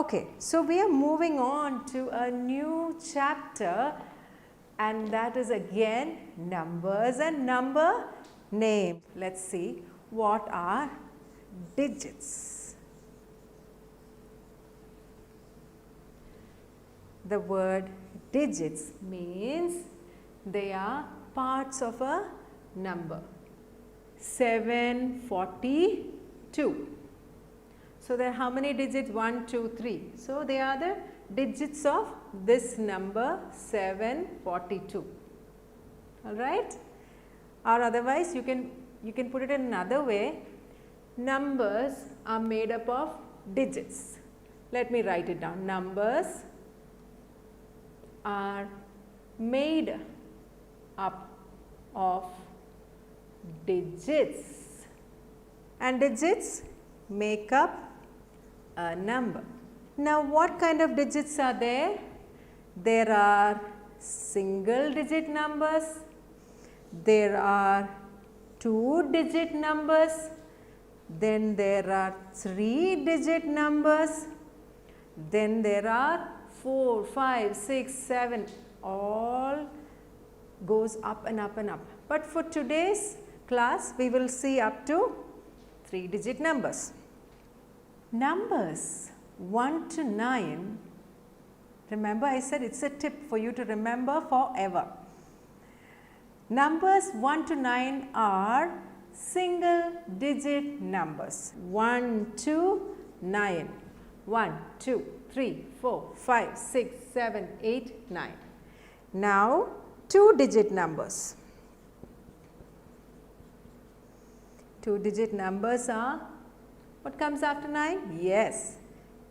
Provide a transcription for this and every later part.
Okay, so we are moving on to a new chapter, and that is again numbers and number names. Let's see what are digits. The word digits means they are parts of a number. 742. So, there are how many digits? 1, 2, 3. So, they are the digits of this number 742. Alright. Or otherwise you can put it in another way. Numbers are made up of digits. Let me write it down. Numbers are made up of digits, and digits make up a number. Now, what kind of digits are there? There are single digit numbers, there are 2-digit numbers, then there are 3-digit numbers, then there are 4, 5, 6, 7, all goes up and up and up. But for today's class, we will see up to 3-digit numbers. Numbers 1 to 9, remember I said it's a tip for you to remember forever. Numbers 1 to 9 are single digit numbers. 1 to 9. 1, 2, 3, 4, 5, 6, 7, 8, 9. Now 2-digit numbers. 2-digit numbers are, what comes after 9? Yes,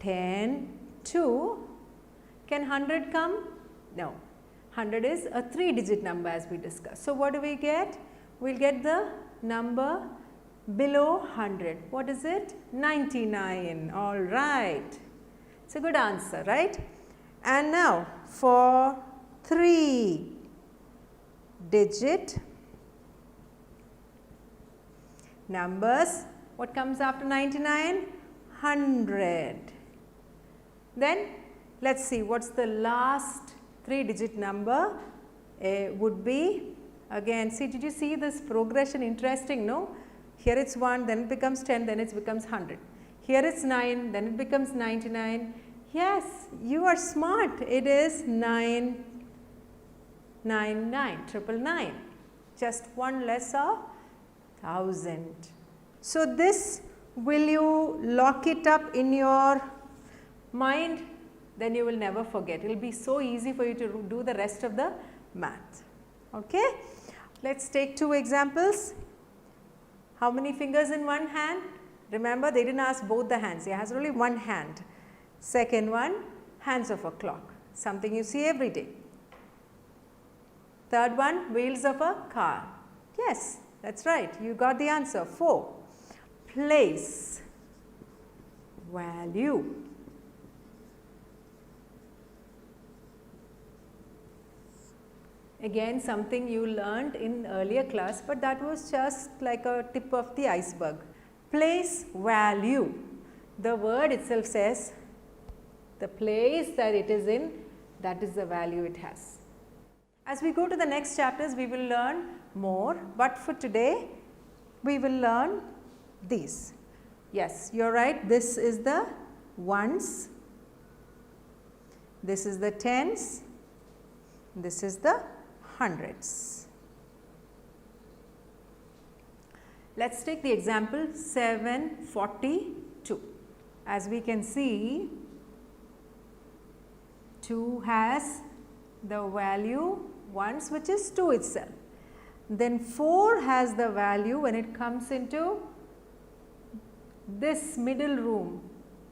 10, 2. Can 100 come? No, 100 is a 3-digit number as we discussed. So, what do we get? We will get the number below 100. What is it? 99. All right. It's a good answer, right? And now, for 3-digit numbers, what comes after 99? 100. Then let us see what's the last 3-digit number. Would be, again, see, did you see this progression? Interesting, no? Here it's 1, then it becomes 10, then it becomes 100. Here it's 9, then it becomes 99. Yes, you are smart. It is 999. Just one less of 1000. So, this, will you lock it up in your mind? Then you will never forget. It will be so easy for you to do the rest of the math. Okay? Let us take 2 examples. How many fingers in one hand? Remember, they did not ask both the hands. He has only one hand. Second one, hands of a clock, something you see every day. Third one, wheels of a car. Yes, that is right. You got the answer. 4. Place, value. Again, something you learned in earlier class, but that was just like a tip of the iceberg. Place, value. The word itself says the place that it is in, that is the value it has. As we go to the next chapters, we will learn more, but for today, we will learn these. Yes, you are right. This is the ones, this is the tens, this is the hundreds. Let us take the example 742. As we can see, 2 has the value once, which is 2 itself. Then 4 has the value when it comes into this middle room,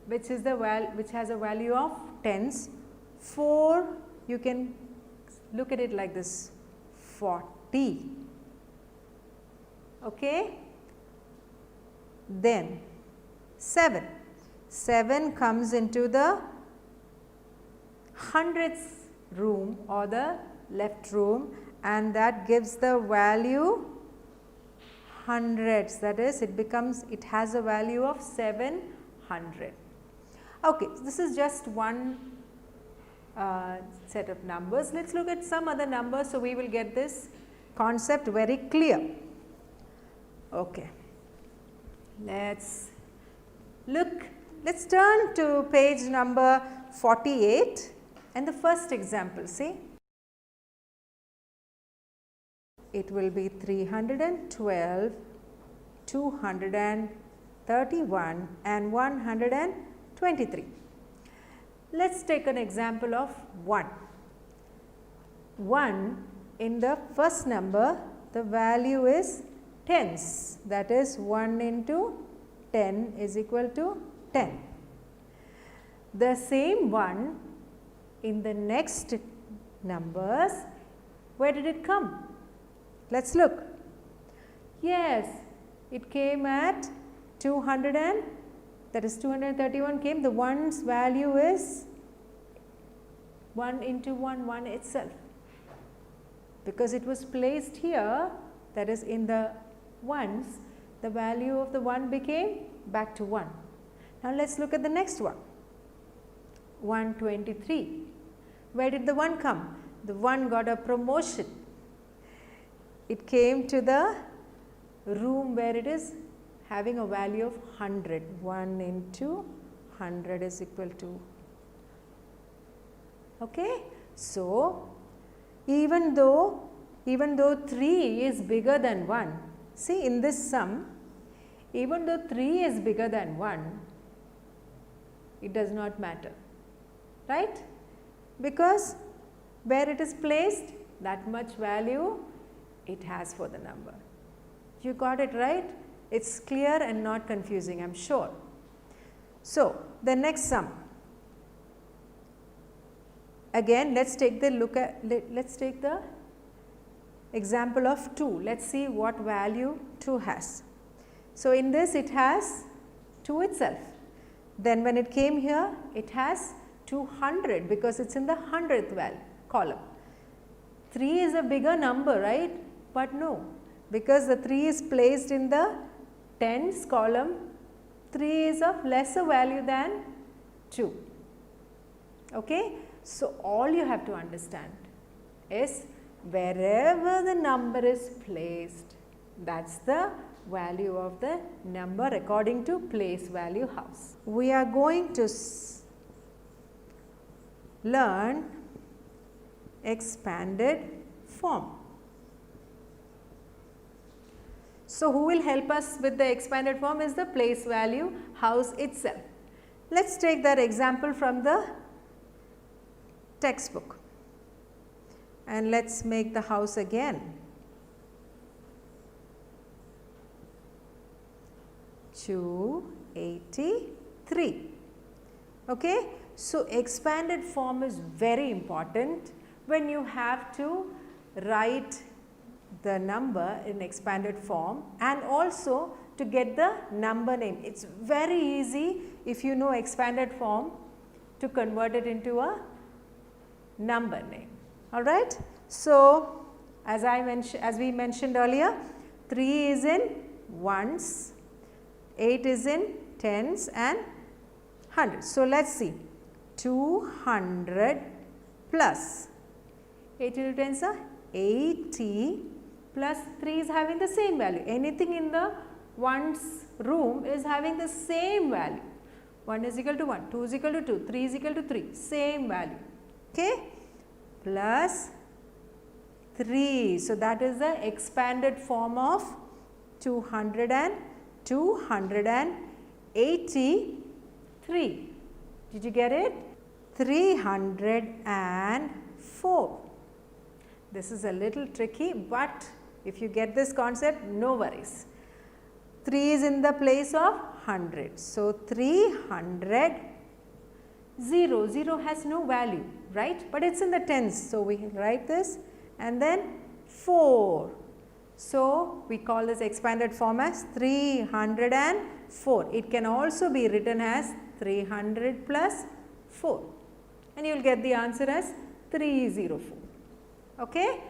which is the which has a value of tens. 4, you can look at it like this, 40. Okay. Then 7. 7 comes into the hundredths room or the left room, and that gives the value hundreds, that is it has a value of 700. Okay, this is just one set of numbers. Let's look at some other numbers so we will get this concept very clear. Okay, let's turn to page number 48 and the first example. See, it will be 312, 231 and 123. Let's take an example of 1. 1 in the first number, the value is tens, that is 1 into 10 is equal to 10. The same 1 in the next numbers, where did it come? Let's look. Yes, it came at 200 and that is 231 came. The 1's value is 1 into 1, 1 itself. Because it was placed here, that is in the 1's, the value of the 1 became back to 1. Now let's look at the next one. 123. Where did the 1 come? The 1 got a promotion. It came to the room where it is having a value of 100. 1 into 100 is equal to. Okay. So, even though 3 is bigger than 1, see in this sum, even though 3 is bigger than 1, it does not matter, right? Because where it is placed, that much value it has for the number. You got it right? It's clear and not confusing, I am sure. So, the next sum. Again, let's take the example of 2. Let's see what value 2 has. So, in this it has 2 itself. Then when it came here, it has 200 because it's in the 100th column. 3 is a bigger number, right? But no, because the 3 is placed in the tens column, 3 is of lesser value than 2. Okay? So, all you have to understand is wherever the number is placed, that is the value of the number according to place value house. We are going to learn expanded form. So, who will help us with the expanded form is the place value house itself. Let us take that example from the textbook and let us make the house again. 283. Okay? So, expanded form is very important when you have to write the number in expanded form and also to get the number name. It is very easy if you know expanded form to convert it into a number name. Alright. So, as we mentioned earlier, 3 is in ones, 8 is in tens and hundreds. So, let us see 200 plus 8 into tens are 80 plus 3 is having the same value. Anything in the ones room is having the same value. 1 is equal to 1, 2 is equal to 2, 3 is equal to 3, same value. Okay? Plus 3. So, that is the expanded form of 283. Did you get it? 304. This is a little tricky, but if you get this concept, no worries. 3 is in the place of 100. So, 300, 0 has no value, right, but it is in the tens. So, we write this and then 4. So, we call this expanded form as 304. It can also be written as 300 plus 4 and you will get the answer as 304. Okay.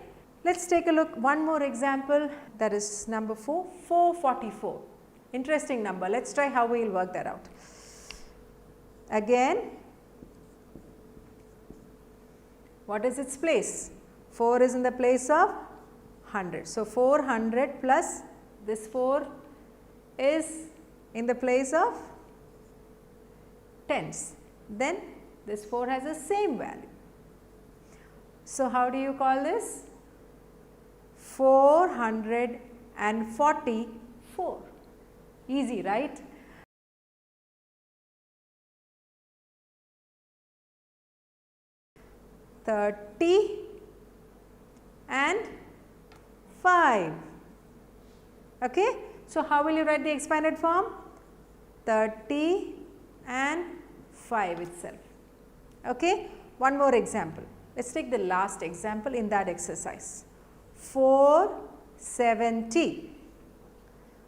Let us take a look one more example, that is number 4, 444. Interesting number. Let us try how we will work that out. again, what is its place? 4 is in the place of 100. So, 400 plus this 4 is in the place of tens. Then this 4 has the same value. So, how do you call this? 444. Easy, right? Thirty and 5. Okay. So, how will you write the expanded form? 30 and 5 itself. Okay. One more example. Let us take the last example in that exercise. 470.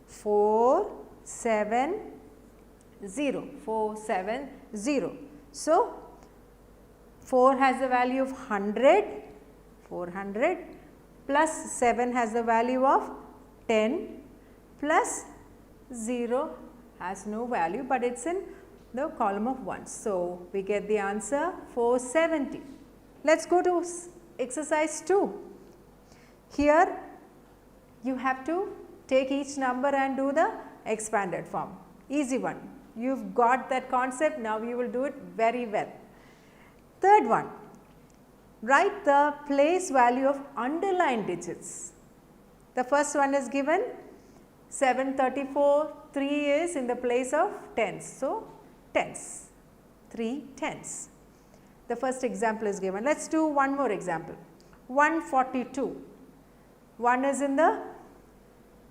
470. So, 4 has the value of 100, 400 plus 7 has the value of 10 plus 0 has no value, but it is in the column of 1. So, we get the answer 470. Let us go to exercise 2. Here you have to take each number and do the expanded form. Easy one. You have got that concept, now you will do it very well. Third one, write the place value of underlined digits. The first one is given 734, 3 is in the place of tens. So, tens, 3 tens. The first example is given. Let us do one more example. 142. 1 is in the,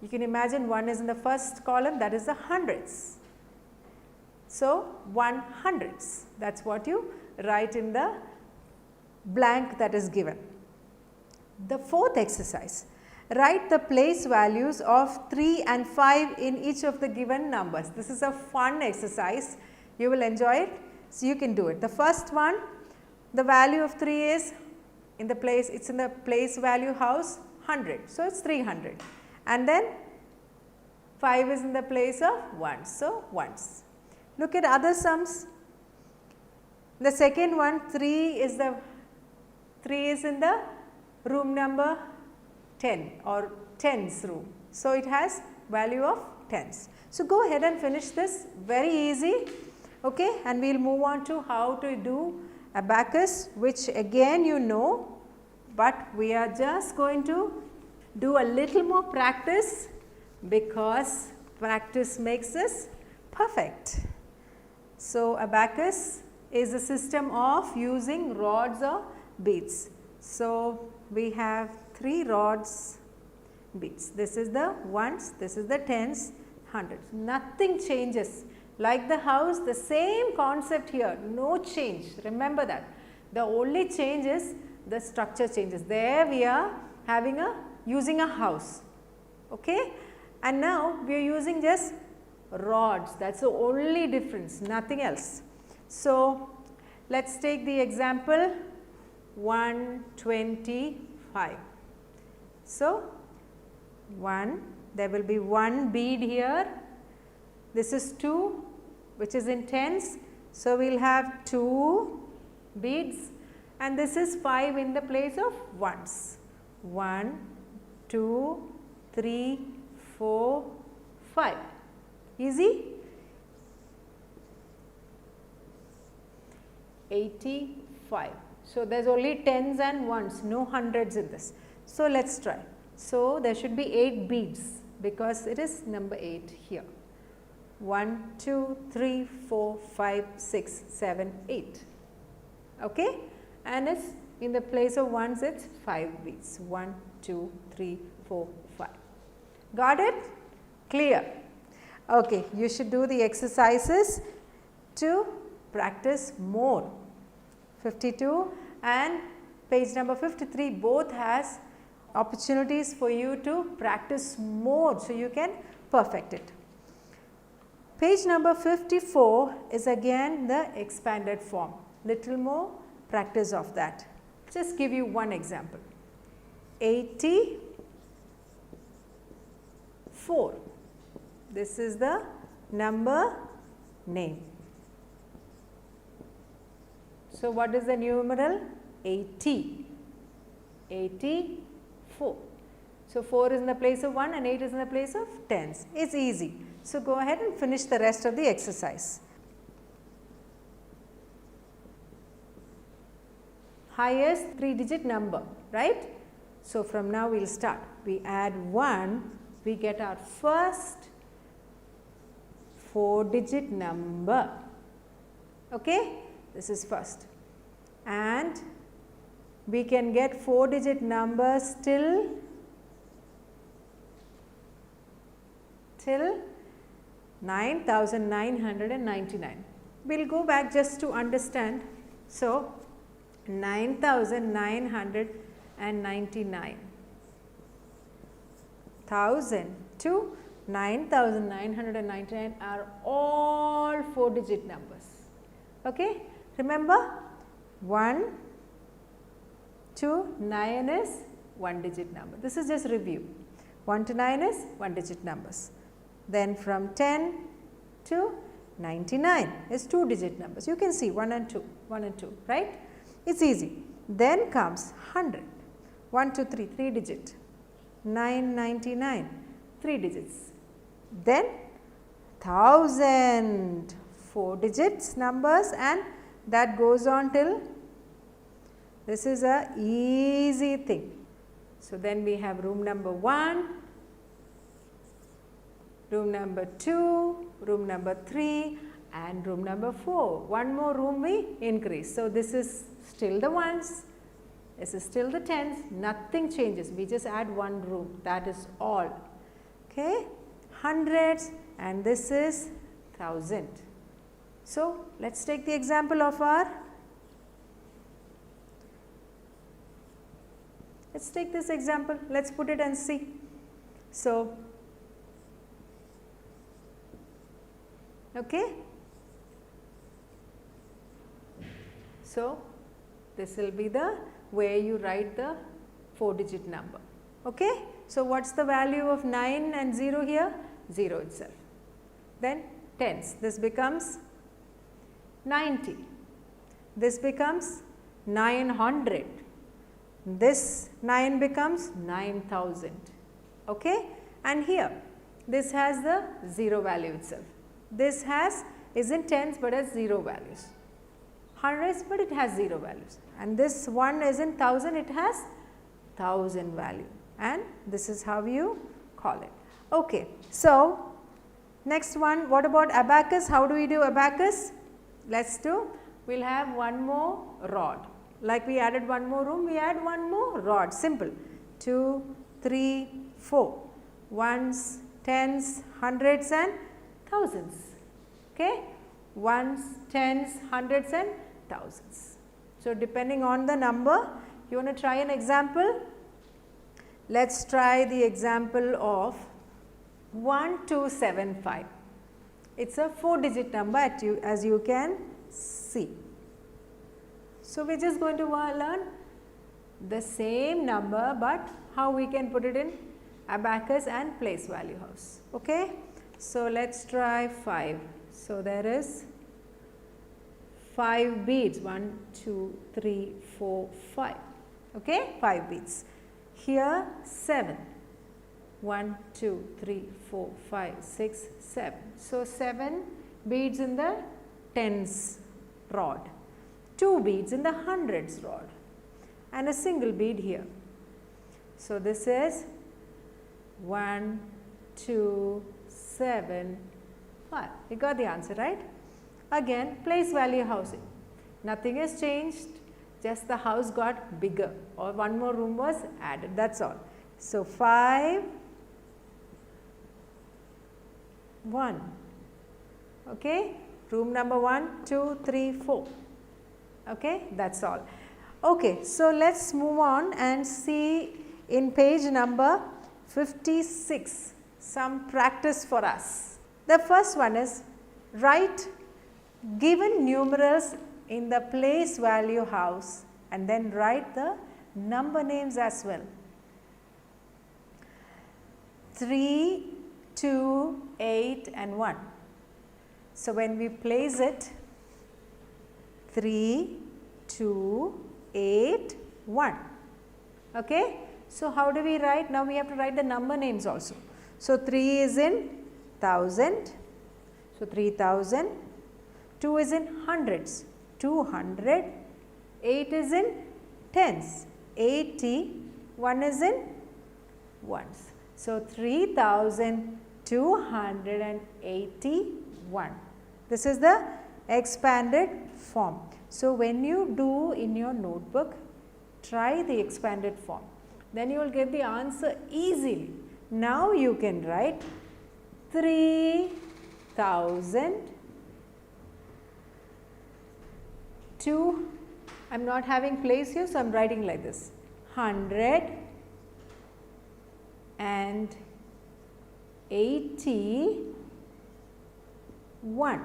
you can imagine 1 is in the first column, that is the hundreds. So, 1 hundreds, that is what you write in the blank that is given. The fourth exercise, write the place values of 3 and 5 in each of the given numbers. This is a fun exercise, you will enjoy it, so you can do it. The first one, the value of 3 is in the place, it is in the place value house 100. So, it is 300, and then 5 is in the place of 1. So, ones. Look at other sums. The second one, 3 is in the room number 10 or tens room. So, it has value of tens. So, go ahead and finish this, very easy, okay, and we will move on to how to do abacus, which again you know, but we are just going to do a little more practice, because practice makes us perfect. So, abacus is a system of using rods or beads. So, we have 3 rods, beads. This is the ones, this is the tens, hundreds. Nothing changes. Like the house, the same concept here, no change. Remember that. The only change is the structure changes. There we are having using a house. Okay? And now we are using just rods. That is the only difference, nothing else. So, let us take the example 125. So, there will be 1 bead here, this is 2 which is in tens. So, we will have 2 beads, and this is 5 in the place of ones. 1, 2, 3, 4, 5. Easy? 85. So, there is only tens and ones, no hundreds in this. So, let us try. So, there should be 8 beads, because it is number 8 here. 1, 2, 3, 4, 5, 6, 7, 8. Okay? And it's in the place of ones, it's 5 beads. 1, 2, 3, 4, 5. Got it? Clear? Okay, you should do the exercises to practice more. 52 and page number 53 both has opportunities for you to practice more, so you can perfect it. Page number 54 is again the expanded form, little more practice of that. Just give you one example. 84. This is the number name. So, what is the numeral? 80. 84. So, 4 is in the place of 1 and 8 is in the place of tens. It's easy. So, go ahead and finish the rest of the exercise. Highest 3-digit number, right? So, from now we will start. We add 1, we get our first 4-digit number. Okay? This is first. And we can get 4-digit numbers till 9,999. We will go back just to understand. So, 9,999. 1000 to 9,999 are all 4-digit numbers. Okay? Remember, 1 to 9 is 1-digit number. This is just review. 1 to 9 is 1-digit numbers. Then from 10 to 99 is 2-digit numbers. You can see 1 and 2, right? It's easy. Then comes 100, 1, 2, 3, 3-digit, 999, 3 digits. Then 1000, 4 digits numbers, and that goes on till, this is a easy thing. So, then we have room number 1, room number 2, room number 3 and room number 4. One more room we increase. So, this is still the ones, this is still the tens, nothing changes. We just add one room, that is all. Okay? Hundreds, and this is 1000. So, let us take the example of our, let us take this example, let us put it and see. So, okay. So, this will be the where you write the 4-digit number. Okay. So, what is the value of 9 and 0 here? 0 itself. Then tens, this becomes 90, this becomes 900, this 9 becomes 9000. Okay. And here this has the 0 value itself. This is in tens but has 0 values. Hundreds, but it has 0 values, and this one is in 1000, it has 1000 value, and this is how you call it. Okay. So, next one, what about abacus? How do we do abacus? Let us do, we will have one more rod, like we added one more room, we add one more rod, simple, 2, 3, 4, ones, tens, hundreds and thousands. Okay. Ones, tens, hundreds and thousands. So, depending on the number, you want to try an example. Let us try the example of 1275. It is a 4-digit number as you can see. So, we are just going to learn the same number, but how we can put it in abacus and place value house. Okay. So, let us try 5. So, there is 5 beads, 1, 2, 3, 4, 5, okay, 5 beads. Here 7, 1, 2, 3, 4, 5, 6, 7. So, 7 beads in the tens rod, 2 beads in the hundreds rod, and a single bead here. So, this is 1, 2, 7, 5. You got the answer, right? Again, place value housing. Nothing has changed, just the house got bigger or one more room was added, that is all. So, 5, 1, okay, room number 1, 2, 3, 4, okay, that is all. Okay, so let us move on and see in page number 56 some practice for us. The first one is write given numerals in the place value house and then write the number names as well. 3, 2, 8 and 1. So, when we place it 3, 2, 8, 1. Okay. So, how do we write? Now, we have to write the number names also. So, 3 is in thousand. So, 3000. 2 is in hundreds. 200. 8 is in tens. 80. 1 is in ones. So, 3281. This is the expanded form. So, when you do in your notebook, try the expanded form. Then you will get the answer easily. Now, you can write 3000 to, I am not having place here, so I am writing like this, 181.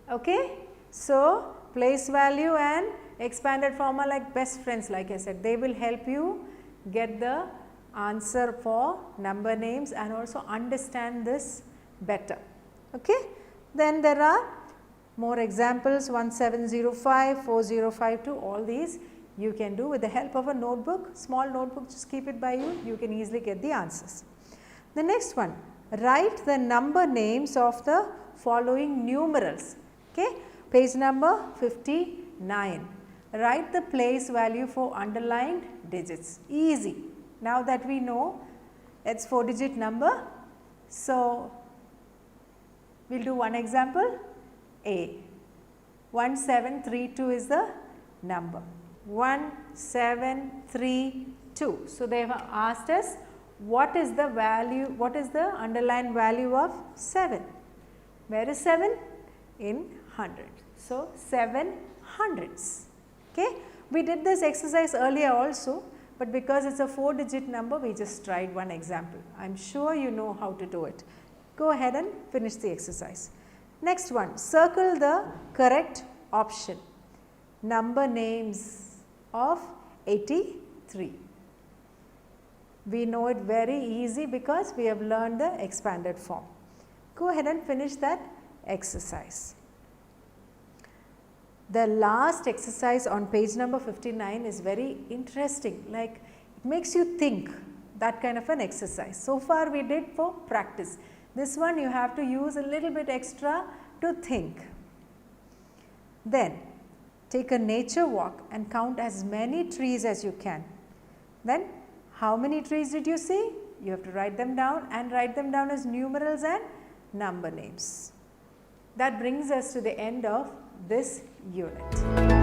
Okay. So, place value and expanded form are like best friends, like I said. They will help you get the answer for number names and also understand this better. Okay. Then there are more examples, 1705, 4052, all these you can do with the help of a notebook, small notebook, just keep it by you, you can easily get the answers. The next one, write the number names of the following numerals. Okay. Page number 59. Write the place value for underlined digits. Easy. Now that we know it's 4-digit number. So, we will do one example. A. 1732 is the number. 1732. So, they have asked us what is the value, what is the underlined value of 7? Where is 7? In 100. So, 7 hundreds. Okay. We did this exercise earlier also, but because it is a 4-digit number, we just tried one example. I am sure you know how to do it. Go ahead and finish the exercise. Next one, circle the correct option. Number names of 83. We know it very easy because we have learned the expanded form. Go ahead and finish that exercise. The last exercise on page number 59 is very interesting, like it makes you think, that kind of an exercise. So far we did for practice. This one you have to use a little bit extra to think. Then take a nature walk and count as many trees as you can. Then how many trees did you see? You have to write them down and write them down as numerals and number names. That brings us to the end of this unit.